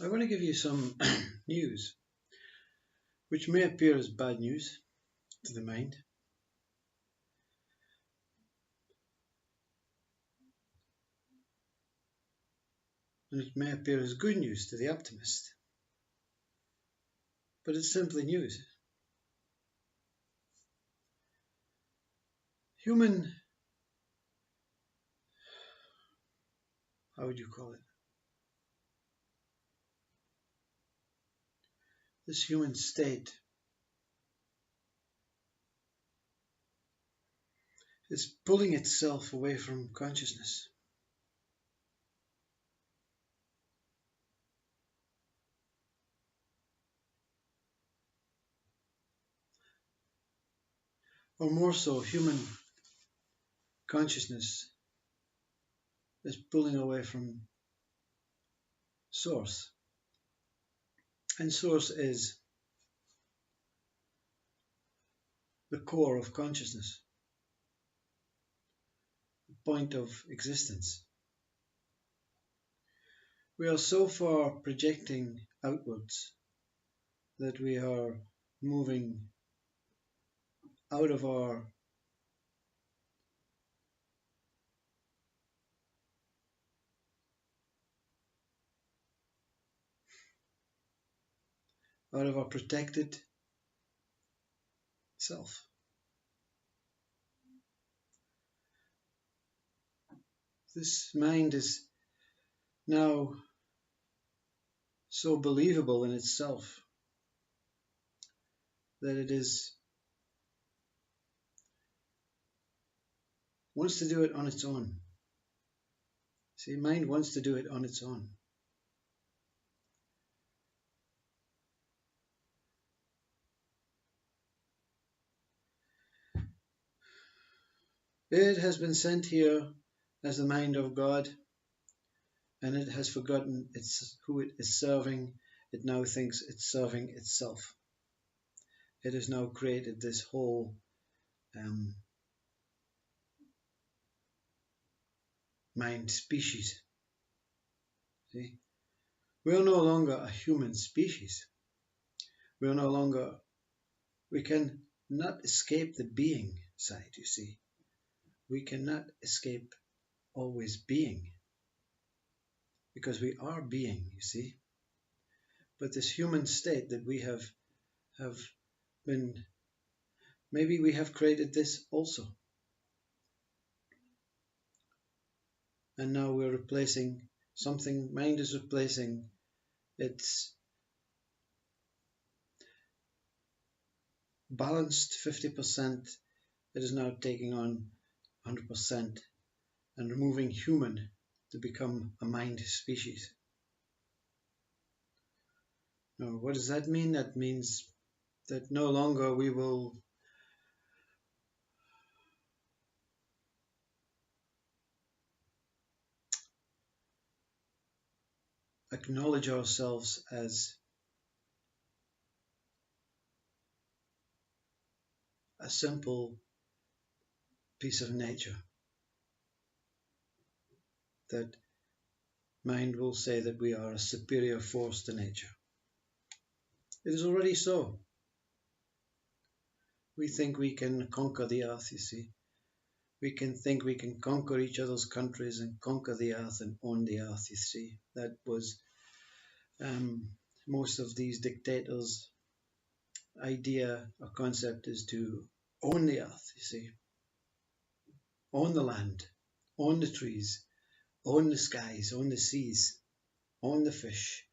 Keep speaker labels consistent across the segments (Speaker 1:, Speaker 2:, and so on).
Speaker 1: I want to give you some news, which may appear as bad news to the mind. And it may appear as good news to the optimist. But it's simply news. Human, how would you call it? This human state is pulling itself away from consciousness. Or more so, human consciousness is pulling away from source. And source is the core of consciousness, the point of existence. We are so far projecting outwards that we are moving out of our protected self. This mind is now so believable in itself that it wants to do it on its own. See, mind wants to do it on its own. It has been sent here as the mind of God, and it has forgotten who it is serving. It now thinks it's serving itself. It has now created this whole mind species. See, we are no longer a human species. We can not escape the being side, you see. We cannot escape always being, because we are being, you see. But this human state that we have been, maybe we have created this also. And now we're replacing something, mind is replacing its balanced 50%, it is now taking on 100% and removing human to become a mind species. Now, what does that mean? That means that no longer we will acknowledge ourselves as a simple piece of nature. That mind will say that we are a superior force to nature. It is already so. We think we can conquer the earth, you see. We can think we can conquer each other's countries and conquer the earth and own the earth, you see. That was most of these dictators' idea or concept, is to own the earth, you see. Own the land, own the trees, own the skies, own the seas, own the fish.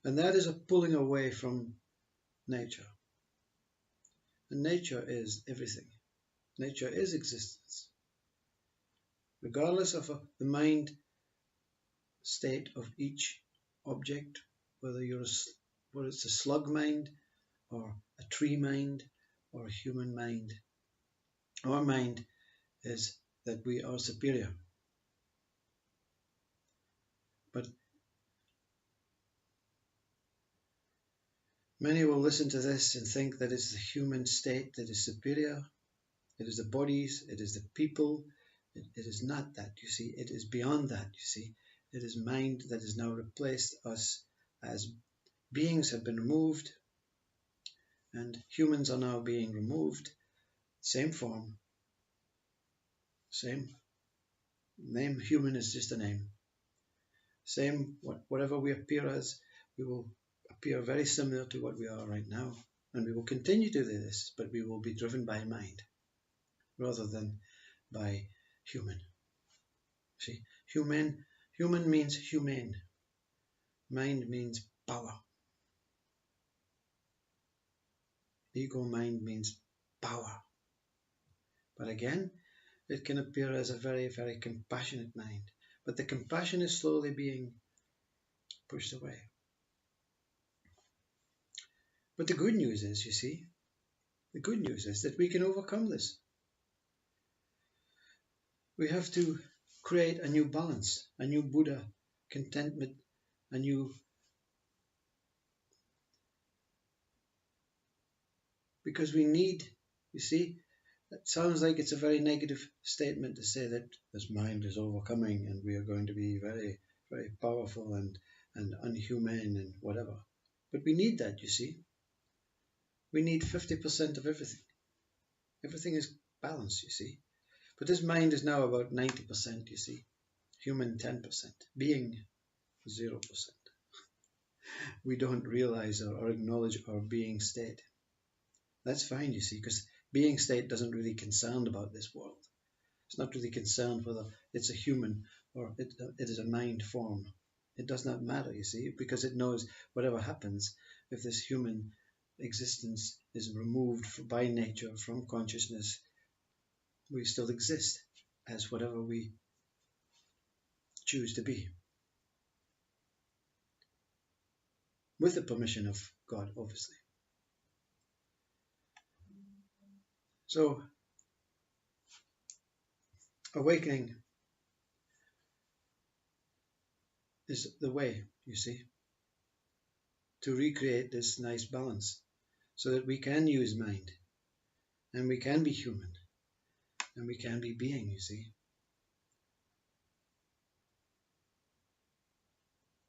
Speaker 1: And that is a pulling away from nature. And nature is everything. Nature is existence. Regardless of the mind state of each object, whether it's a slug mind or a tree mind or a human mind, our mind is that we are superior. But many will listen to this and think that it's the human state that is superior. It is the bodies, it is the people, It is not that, you see. It is beyond that, you see. It is mind that has now replaced us as beings have been removed, and humans are now being removed. Same form, same name. Human is just a name. Same, whatever we appear as, we will appear very similar to what we are right now. And we will continue to do this, but we will be driven by mind rather than by human. See, human means humane. Mind means power. Ego mind means power. But again, it can appear as a very, very compassionate mind. But the compassion is slowly being pushed away. But the good news is, you see, the good news is that we can overcome this. We have to create a new balance, a new Buddha contentment, a new, because we need, you see, it sounds like it's a very negative statement to say that this mind is overcoming and we are going to be very, very powerful and unhuman and whatever. But we need that, you see. We need 50% of everything. Everything is balanced, you see. But this mind is now about 90%, you see. Human 10%, being 0%. We don't realize or acknowledge our being state. That's fine, you see, because being state doesn't really concern about this world. It's not really concerned whether it's a human or it is a mind form. It does not matter, you see, because it knows whatever happens, if this human existence is removed by nature from consciousness, we still exist as whatever we choose to be. With the permission of God, obviously. So, awakening is the way, you see, to recreate this nice balance so that we can use mind and we can be human and we can be being, you see.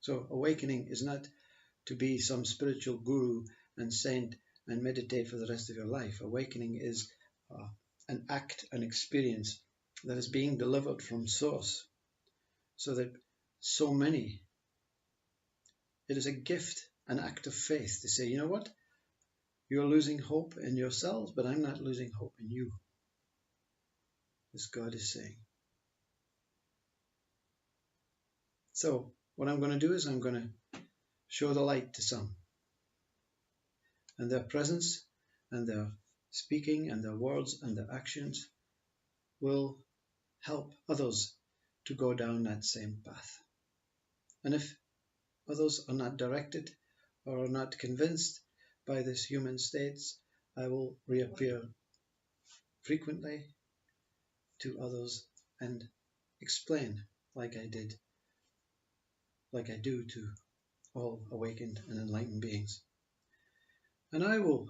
Speaker 1: So awakening is not to be some spiritual guru and saint and meditate for the rest of your life. Awakening is an act, an experience that is being delivered from source so that so many, it is a gift, an act of faith to say, you know what? You're losing hope in yourselves, but I'm not losing hope in you. As God is saying. So what I'm going to do is I'm going to show the light to some. And their presence and their speaking and their words and their actions will help others to go down that same path. And if others are not directed or are not convinced by this human states, I will reappear frequently to others and explain like I do to all awakened and enlightened beings. And I will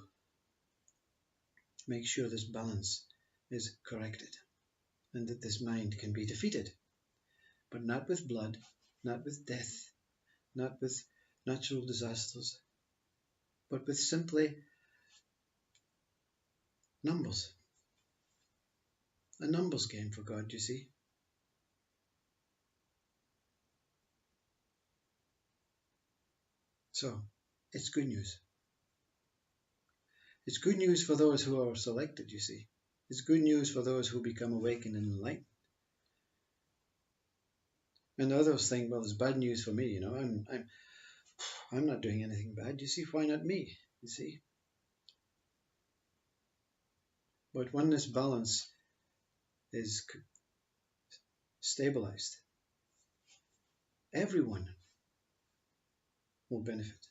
Speaker 1: make sure this balance is corrected and that this mind can be defeated, but not with blood, not with death, not with natural disasters, but with simply numbers. A numbers game for God, you see. So, it's good news. It's good news for those who are selected, you see. It's good news for those who become awakened and enlightened. And others think, well, it's bad news for me, you know. I'm not doing anything bad. You see, why not me? You see. But when this balance is stabilized, everyone will benefit.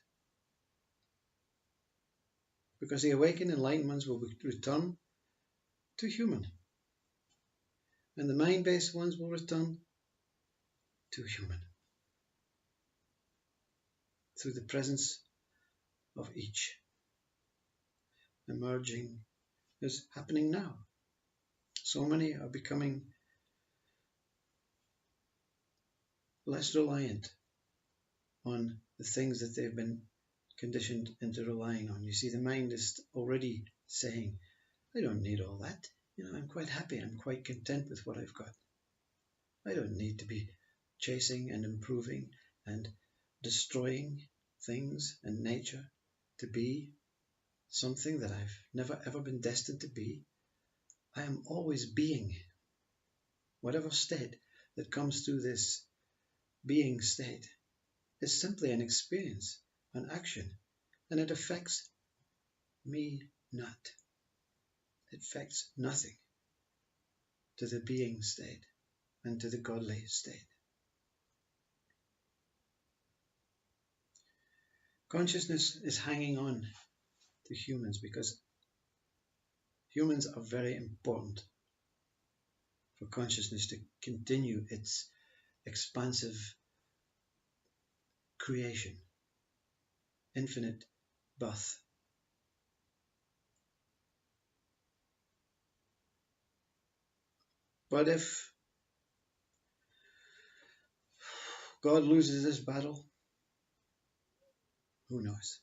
Speaker 1: Because the awakened enlightened ones will return to human. And the mind-based ones will return to human. Through the presence of each. Emerging is happening now. So many are becoming less reliant on the things that they've been conditioned into relying on. You see, the mind is already saying, I don't need all that. I'm quite happy. I'm quite content with what I've got. I don't need to be chasing and improving and destroying things and nature to be something that I've never ever been destined to be. I am always being. Whatever state that comes through this being state is simply an experience, an action, and it affects me not. It affects nothing to the being state and to the godly state. Consciousness is hanging on to humans because humans are very important for consciousness to continue its expansive creation, infinite birth. But if God loses this battle, who knows?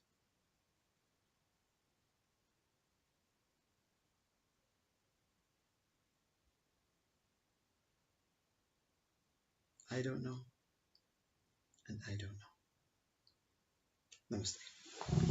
Speaker 1: I don't know, and I don't know. Namaste.